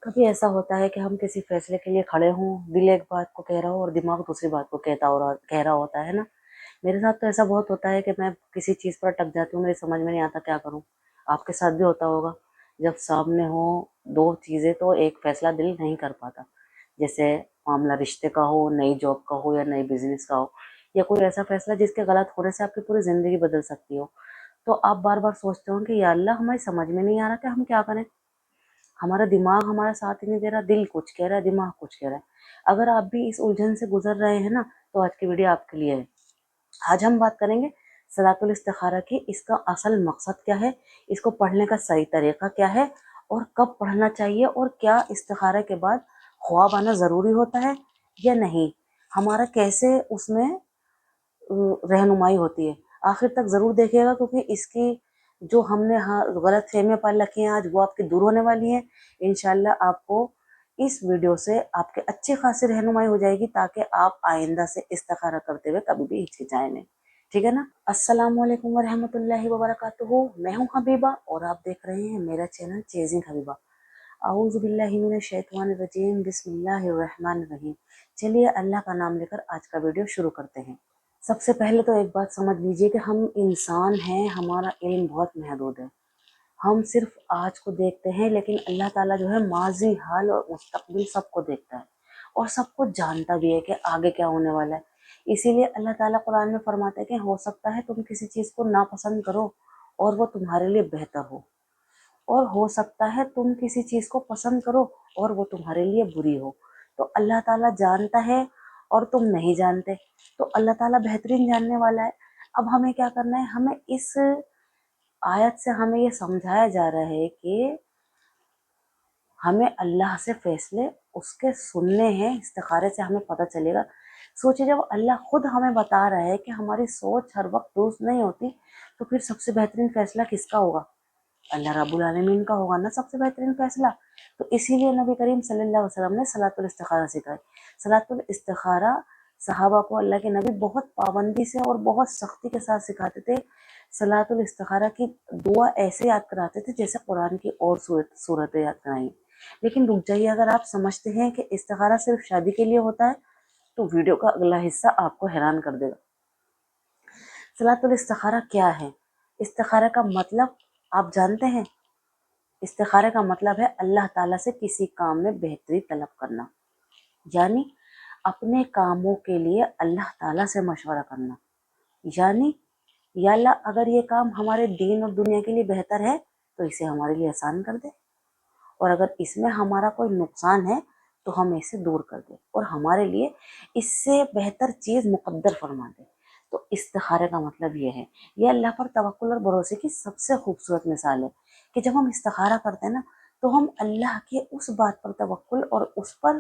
کبھی ایسا ہوتا ہے کہ ہم کسی فیصلے کے لیے کھڑے ہوں، دل ایک بات کو کہہ رہا ہو اور دماغ دوسری بات کو کہہ رہا ہوتا ہے نا۔ میرے ساتھ تو ایسا بہت ہوتا ہے کہ میں کسی چیز پر اٹک جاتی ہوں، میری سمجھ میں نہیں آتا کیا کروں۔ آپ کے ساتھ بھی ہوتا ہوگا، جب سامنے ہو دو چیزیں تو ایک فیصلہ دل نہیں کر پاتا، جیسے معاملہ رشتے کا ہو، نئی جاب کا ہو یا نئی بزنس کا ہو، یا کوئی ایسا فیصلہ جس کے غلط ہونے سے آپ کی پوری زندگی بدل سکتی ہو۔ تو آپ بار بار سوچتے ہو کہ یا اللہ ہماری سمجھ میں نہیں آ رہا کہ ہم کیا کریں، ہمارا دماغ ہمارا ساتھ ہی نہیں دے رہا، دل کچھ کہہ رہا ہے، دماغ کچھ کہہ رہا ہے۔ اگر آپ بھی اس الجھن سے گزر رہے ہیں نا تو آج کی ویڈیو آپ کے لیے ہے۔ آج ہم بات کریں گے صلاۃ الاستخارہ کی، اس کا اصل مقصد کیا ہے، اس کو پڑھنے کا صحیح طریقہ کیا ہے، اور کب پڑھنا چاہیے، اور کیا استخارہ کے بعد خواب آنا ضروری ہوتا ہے یا نہیں، ہمارا کیسے اس میں رہنمائی ہوتی ہے۔ آخر تک ضرور دیکھیے گا، کیونکہ اس کی جو ہم نے غلط فہمیاں پال رکھی ہیں آج وہ آپ کی دور ہونے والی ہیں۔ انشاءاللہ آپ کو اس ویڈیو سے آپ کے اچھی خاصی رہنمائی ہو جائے گی، تاکہ آپ آئندہ سے استخارہ کرتے ہوئے کبھی بھی ہچکچائیں نہیں، ٹھیک ہے نا۔ السلام علیکم ورحمۃ اللہ وبرکاتہ، میں ہوں حبیبہ اور آپ دیکھ رہے ہیں میرا چینل چیزنگ حبیبہ۔ اعوذ باللہ من الشیطان الرجیم، بسم اللہ الرحمن الرحیم۔ چلیے اللہ کا نام لے کر آج کا ویڈیو شروع کرتے ہیں۔ سب سے پہلے تو ایک بات سمجھ لیجئے کہ ہم انسان ہیں، ہمارا علم بہت محدود ہے، ہم صرف آج کو دیکھتے ہیں، لیکن اللہ تعالیٰ جو ہے ماضی، حال اور مستقبل سب کو دیکھتا ہے اور سب کو جانتا بھی ہے کہ آگے کیا ہونے والا ہے۔ اسی لیے اللہ تعالیٰ قرآن میں فرماتے ہیں کہ ہو سکتا ہے تم کسی چیز کو ناپسند کرو اور وہ تمہارے لیے بہتر ہو، اور ہو سکتا ہے تم کسی چیز کو پسند کرو اور وہ تمہارے لیے بری ہو۔ تو اللہ تعالیٰ جانتا ہے اور تم نہیں جانتے، تو اللہ تعالیٰ بہترین جاننے والا ہے۔ اب ہمیں کیا کرنا ہے، ہمیں اس آیت سے ہمیں یہ سمجھایا جا رہا ہے کہ ہمیں اللہ سے فیصلے اس کے سننے ہیں، استخارے سے ہمیں پتہ چلے گا۔ سوچے جب اللہ خود ہمیں بتا رہا ہے کہ ہماری سوچ ہر وقت درست نہیں ہوتی، تو پھر سب سے بہترین فیصلہ کس کا ہوگا؟ اللہ رب العالمین کا ہوگا نا سب سے بہترین فیصلہ۔ تو اسی لیے نبی کریم صلی اللہ علیہ وسلم نے صلاۃ الاستخارہ سکھائی۔ صلاۃ الاستخارہ صحابہ کو اللہ کے نبی بہت پابندی سے اور بہت سختی کے ساتھ سکھاتے تھے۔ صلاۃ الاستخارہ کی دعا ایسے یاد کراتے تھے جیسے قرآن کی اور صورتیں یاد کرائیں۔ لیکن رک جائیے، اگر آپ سمجھتے ہیں کہ استخارہ صرف شادی کے لیے ہوتا ہے تو ویڈیو کا اگلا حصہ آپ کو حیران کر دے گا۔ صلاۃ الاستخارہ کیا ہے؟ استخارہ کا مطلب آپ جانتے ہیں؟ استخارہ کا مطلب ہے اللہ تعالیٰ سے کسی کام میں بہتری طلب کرنا، یعنی اپنے کاموں کے لیے اللہ تعالیٰ سے مشورہ کرنا، یعنی یا اللہ اگر یہ کام ہمارے دین اور دنیا کے لیے بہتر ہے تو اسے ہمارے لیے آسان کر دے، اور اگر اس میں ہمارا کوئی نقصان ہے تو ہمیں اسے دور کر دے اور ہمارے لیے اس سے بہتر چیز مقدر فرما دے۔ تو استخارے کا مطلب یہ ہے، یہ اللہ پر توکل اور بھروسے کی سب سے خوبصورت مثال ہے کہ جب ہم استخارہ کرتے ہیں نا تو ہم اللہ کے اس بات پر توکل اور اس پر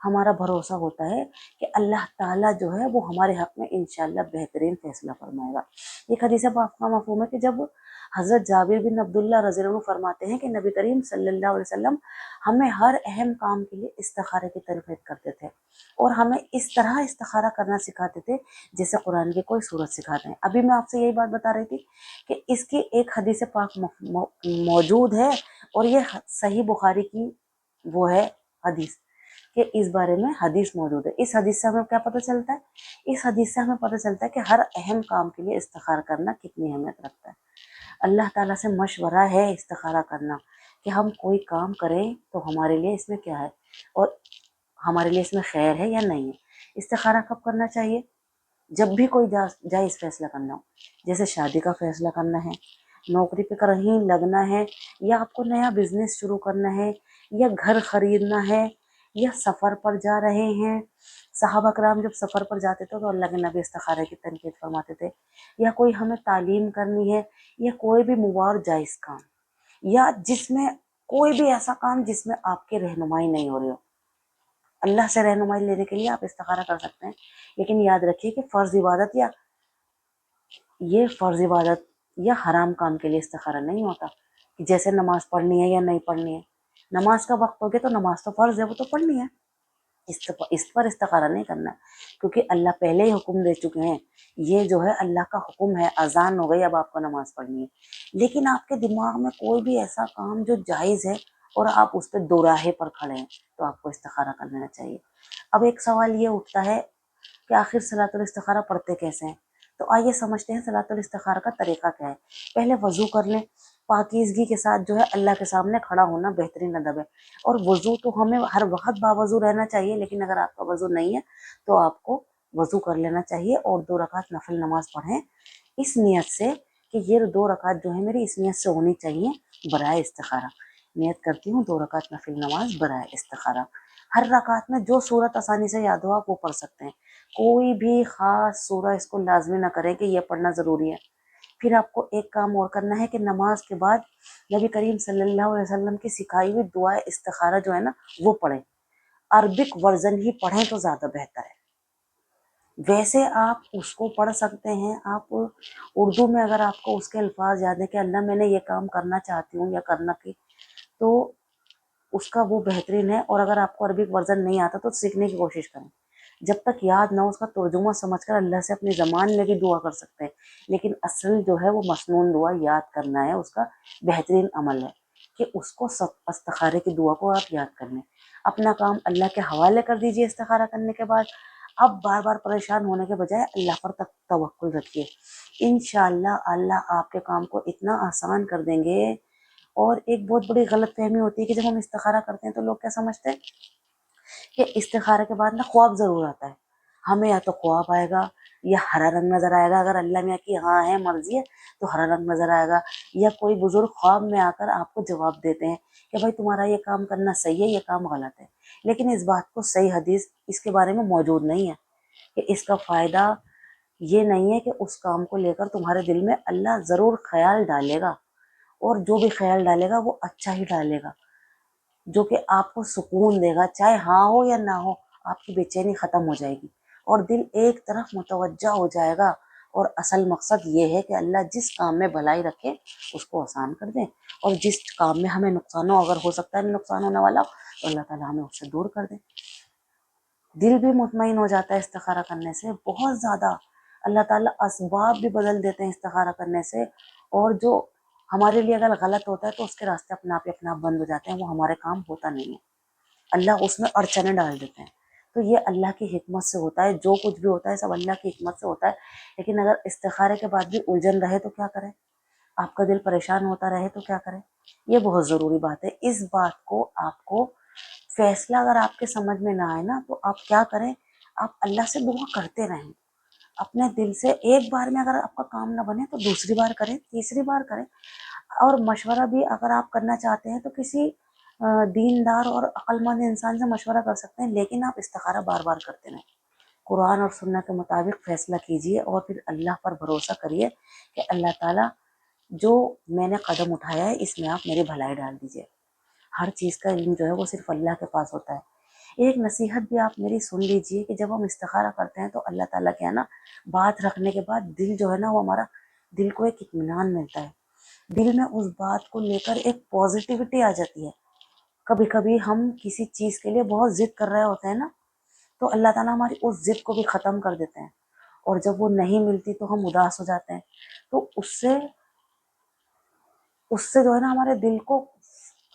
ہمارا بھروسہ ہوتا ہے کہ اللہ تعالیٰ جو ہے وہ ہمارے حق میں انشاءاللہ بہترین فیصلہ فرمائے گا۔ ایک حدیث پاک کا مفہوم ہے کہ جب حضرت جابر بن عبداللہ رضی اللہ عنہ فرماتے ہیں کہ نبی کریم صلی اللہ علیہ وسلم ہمیں ہر اہم کام کے لیے استخارے کی ترغیب کرتے تھے اور ہمیں اس طرح استخارہ کرنا سکھاتے تھے جیسے قرآن کی کوئی سورت سکھاتے ہیں۔ ابھی میں آپ سے یہی بات بتا رہی تھی کہ اس کی ایک حدیث پاک موجود ہے، اور یہ صحیح بخاری کی وہ ہے حدیث کہ اس بارے میں حدیث موجود ہے۔ اس حدیث سے ہمیں کیا پتہ چلتا ہے؟ اس حدیث سے ہمیں پتہ چلتا ہے کہ ہر اہم کام کے لیے استخارہ کرنا کتنی اہمیت رکھتا ہے۔ اللہ تعالیٰ سے مشورہ ہے استخارہ کرنا کہ ہم کوئی کام کریں تو ہمارے لیے اس میں کیا ہے اور ہمارے لیے اس میں خیر ہے یا نہیں ہے۔ استخارہ کب کرنا چاہیے؟ جب بھی کوئی جائز فیصلہ کرنا ہو، جیسے شادی کا فیصلہ کرنا ہے، نوکری پہ کہیں لگنا ہے، یا آپ کو نیا بزنس شروع کرنا ہے، یا گھر خریدنا ہے، یا سفر پر جا رہے ہیں۔ صحابہ کرام جب سفر پر جاتے تھے تو اللہ کے نبی استخارے کی تنقید فرماتے تھے، یا کوئی ہمیں تعلیم کرنی ہے، یا کوئی بھی مباح جائز کام، یا جس میں کوئی بھی ایسا کام جس میں آپ کی رہنمائی نہیں ہو رہی ہو، اللہ سے رہنمائی لینے کے لیے آپ استخارہ کر سکتے ہیں۔ لیکن یاد رکھیے کہ فرض عبادت یا حرام کام کے لیے استخارہ نہیں ہوتا، کہ جیسے نماز پڑھنی ہے یا نہیں پڑھنی ہے، نماز کا وقت ہو گیا تو نماز تو فرض ہے، وہ تو پڑھنی ہے، اس پر استخارہ نہیں کرنا ہے، کیونکہ اللہ پہلے ہی حکم دے چکے ہیں، یہ جو ہے اللہ کا حکم ہے، اذان ہو گئی اب آپ کو نماز پڑھنی ہے۔ لیکن آپ کے دماغ میں کوئی بھی ایسا کام جو جائز ہے اور آپ اس پہ دو راہے پر کھڑے ہیں تو آپ کو استخارہ کر لینا چاہیے۔ اب ایک سوال یہ اٹھتا ہے کہ آخر صلاۃ الاستخارہ پڑھتے کیسے ہیں؟ تو آئیے سمجھتے ہیں صلاۃ الاستخارہ کا طریقہ کیا ہے۔ پہلے وضو کر لیں، پاکیزگی کے ساتھ جو ہے اللہ کے سامنے کھڑا ہونا بہترین ادب ہے۔ اور وضو تو ہمیں ہر وقت باوضو رہنا چاہیے، لیکن اگر آپ کا وضو نہیں ہے تو آپ کو وضو کر لینا چاہیے اور 2 رکعت نفل نماز پڑھیں اس نیت سے کہ یہ 2 رکعت جو ہے میری اس نیت سے ہونی چاہیے برائے استخارہ۔ نیت کرتی ہوں 2 رکعت نفل نماز برائے استخارہ۔ ہر رکعت میں جو سورت آسانی سے یاد ہو آپ وہ پڑھ سکتے ہیں، کوئی بھی خاص سورہ اس کو لازمی نہ کریں کہ یہ پڑھنا ضروری ہے۔ پھر آپ کو ایک کام اور کرنا ہے کہ نماز کے بعد نبی کریم صلی اللہ علیہ وسلم کی سکھائی ہوئی دعا استخارہ جو ہے نا وہ پڑھیں، عربک ورژن ہی پڑھیں تو زیادہ بہتر ہے۔ ویسے آپ اس کو پڑھ سکتے ہیں، آپ اردو میں اگر آپ کو اس کے الفاظ یاد ہیں کہ اللہ میں نے یہ کام کرنا چاہتی ہوں یا کرنا کی، تو اس کا وہ بہترین ہے۔ اور اگر آپ کو عربک ورژن نہیں آتا تو سیکھنے کی کوشش کریں، جب تک یاد نہ ہو اس کا ترجمہ سمجھ کر اللہ سے اپنی زبان میں بھی دعا کر سکتے ہیں، لیکن اصل جو ہے وہ مسنون دعا یاد کرنا ہے، اس کا بہترین عمل ہے کہ اس کو استخارے کی دعا کو آپ یاد کر لیں۔ اپنا کام اللہ کے حوالے کر دیجئے استخارہ کرنے کے بعد۔ اب بار بار پریشان ہونے کے بجائے اللہ پر توکل رکھیے، انشاءاللہ اللہ آپ کے کام کو اتنا آسان کر دیں گے۔ اور ایک بہت بڑی غلط فہمی ہوتی ہے کہ جب ہم استخارہ کرتے ہیں تو لوگ کیا سمجھتے ہیں کہ استخارے کے بعد نا خواب ضرور آتا ہے، ہمیں یا تو خواب آئے گا یا ہرا رنگ نظر آئے گا، اگر اللہ میاں کی ہاں ہے مرضی ہے تو ہرا رنگ نظر آئے گا، یا کوئی بزرگ خواب میں آ کر آپ کو جواب دیتے ہیں کہ بھائی تمہارا یہ کام کرنا صحیح ہے، یہ کام غلط ہے۔ لیکن اس بات کو صحیح حدیث اس کے بارے میں موجود نہیں ہے کہ اس کا فائدہ یہ نہیں ہے کہ اس کام کو لے کر تمہارے دل میں اللہ ضرور خیال ڈالے گا، اور جو بھی خیال ڈالے گا وہ اچھا ہی ڈالے گا، جو کہ آپ کو سکون دے گا، چاہے ہاں ہو یا نہ ہو، آپ کی بے چینی ختم ہو جائے گی اور دل ایک طرف متوجہ ہو جائے گا۔ اور اصل مقصد یہ ہے کہ اللہ جس کام میں بھلائی رکھے اس کو آسان کر دیں، اور جس کام میں ہمیں نقصان ہو، اگر ہو سکتا ہے نقصان ہونے والا ہو تو اللہ تعالیٰ ہمیں اس سے دور کر دیں۔ دل بھی مطمئن ہو جاتا ہے استخارہ کرنے سے بہت زیادہ، اللہ تعالیٰ اسباب بھی بدل دیتے ہیں استخارہ کرنے سے، اور جو ہمارے لیے اگر غلط ہوتا ہے تو اس کے راستے اپنے آپ ہی اپنے آپ بند ہو جاتے ہیں، وہ ہمارے کام ہوتا نہیں ہے، اللہ اس میں اڑچنیں ڈال دیتے ہیں۔ تو یہ اللہ کی حکمت سے ہوتا ہے، جو کچھ بھی ہوتا ہے سب اللہ کی حکمت سے ہوتا ہے۔ لیکن اگر استخارے کے بعد بھی الجھن رہے تو کیا کریں، آپ کا دل پریشان ہوتا رہے تو کیا کریں، یہ بہت ضروری بات ہے۔ اس بات کو آپ کو فیصلہ اگر آپ کے سمجھ میں نہ آئے نا تو آپ کیا کریں، آپ اللہ سے دعا کرتے رہیں اپنے دل سے، ایک بار میں اگر آپ کا کام نہ بنے تو دوسری بار کریں، تیسری بار کریں۔ اور مشورہ بھی اگر آپ کرنا چاہتے ہیں تو کسی دیندار اور عقل مند انسان سے مشورہ کر سکتے ہیں، لیکن آپ استخارہ بار بار کرتے رہیں، قرآن اور سنت کے مطابق فیصلہ کیجئے، اور پھر اللہ پر بھروسہ کریے کہ اللہ تعالیٰ جو میں نے قدم اٹھایا ہے اس میں آپ میری بھلائی ڈال دیجئے۔ ہر چیز کا علم جو ہے وہ صرف اللہ کے پاس ہوتا ہے۔ ایک نصیحت بھی آپ میری سن لیجئے کہ جب ہم استخارہ کرتے ہیں تو اللہ تعالیٰ کے ہے نا بات رکھنے کے بعد دل جو ہے نا وہ ہمارا دل کو ایک اطمینان ملتا ہے، دل میں اس بات کو لے کر ایک پازیٹیوٹی آ جاتی ہے۔ کبھی کبھی ہم کسی چیز کے لیے بہت ضد کر رہے ہوتے ہیں نا تو اللہ تعالیٰ ہماری اس ضد کو بھی ختم کر دیتے ہیں، اور جب وہ نہیں ملتی تو ہم اداس ہو جاتے ہیں، تو اس سے جو ہے نا ہمارے دل کو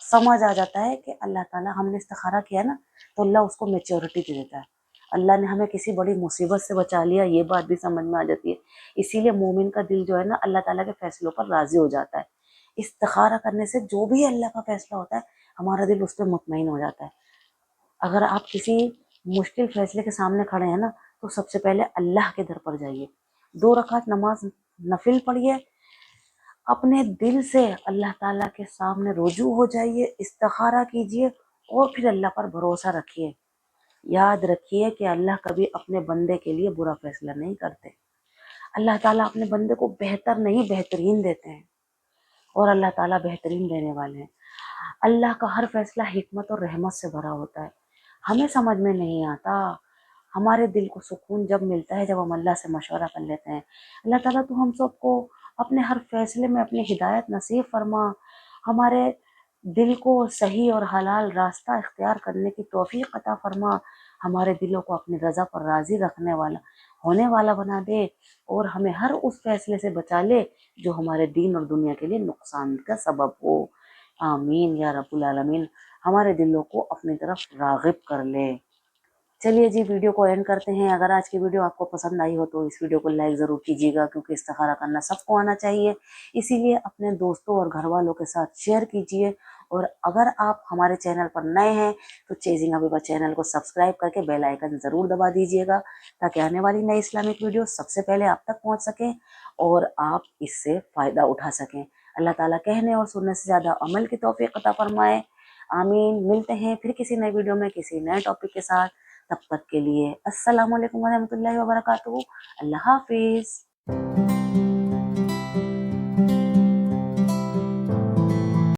سمجھ آ جاتا ہے کہ اللہ تعالیٰ ہم نے استخارہ کیا نا تو اللہ اس کو میچورٹی دے دیتا ہے، اللہ نے ہمیں کسی بڑی مصیبت سے بچا لیا، یہ بات بھی سمجھ میں آ جاتی ہے۔ اسی لیے مومن کا دل جو ہے نا اللہ تعالیٰ کے فیصلوں پر راضی ہو جاتا ہے۔ استخارہ کرنے سے جو بھی اللہ کا فیصلہ ہوتا ہے ہمارا دل اس پہ مطمئن ہو جاتا ہے۔ اگر آپ کسی مشکل فیصلے کے سامنے کھڑے ہیں نا تو سب سے پہلے اللہ کے در پر جائیے، 2 رکعت نماز نفل پڑھیے، اپنے دل سے اللہ تعالیٰ کے سامنے رجوع ہو جائیے، استخارہ کیجئے، اور پھر اللہ پر بھروسہ رکھیے۔ یاد رکھیے کہ اللہ کبھی اپنے بندے کے لیے برا فیصلہ نہیں کرتے، اللہ تعالیٰ اپنے بندے کو بہتر نہیں بہترین دیتے ہیں، اور اللہ تعالیٰ بہترین دینے والے ہیں۔ اللہ کا ہر فیصلہ حکمت اور رحمت سے بھرا ہوتا ہے، ہمیں سمجھ میں نہیں آتا، ہمارے دل کو سکون جب ملتا ہے جب ہم اللہ سے مشورہ کر لیتے ہیں۔ اللہ تعالیٰ تو ہم سب کو اپنے ہر فیصلے میں اپنی ہدایت نصیب فرما، ہمارے دل کو صحیح اور حلال راستہ اختیار کرنے کی توفیق عطا فرما، ہمارے دلوں کو اپنی رضا پر راضی رکھنے والا ہونے والا بنا دے، اور ہمیں ہر اس فیصلے سے بچا لے جو ہمارے دین اور دنیا کے لیے نقصان کا سبب ہو، آمین یا رب العالمین، ہمارے دلوں کو اپنی طرف راغب کر لے۔ چلیے جی ویڈیو کو اینڈ کرتے ہیں۔ اگر آج کی ویڈیو آپ کو پسند آئی ہو تو اس ویڈیو کو لائک ضرور کیجیے گا، کیونکہ استخارہ کرنا سب کو آنا چاہیے، اسی لیے اپنے دوستوں اور گھر والوں کے ساتھ شیئر کیجیے۔ اور اگر آپ ہمارے چینل پر نئے ہیں تو چیزنگ حبیبہ چینل کو سبسکرائب کر کے بیل آئیکن ضرور دبا دیجیے گا، تاکہ آنے والی نئی اسلامک ویڈیو سب سے پہلے آپ تک پہنچ سکیں اور آپ اس سے فائدہ اٹھا سکیں۔ اللہ تعالیٰ کہنے اور سننے سے زیادہ عمل کی توفیق عطا فرمائے، آمین۔ ملتے ہیں پھر کسی نئے ویڈیو میں کسی نئے ٹاپک کے ساتھ، تب تک کے لیے السلام علیکم ورحمۃ اللہ وبرکاتہ، اللہ حافظ۔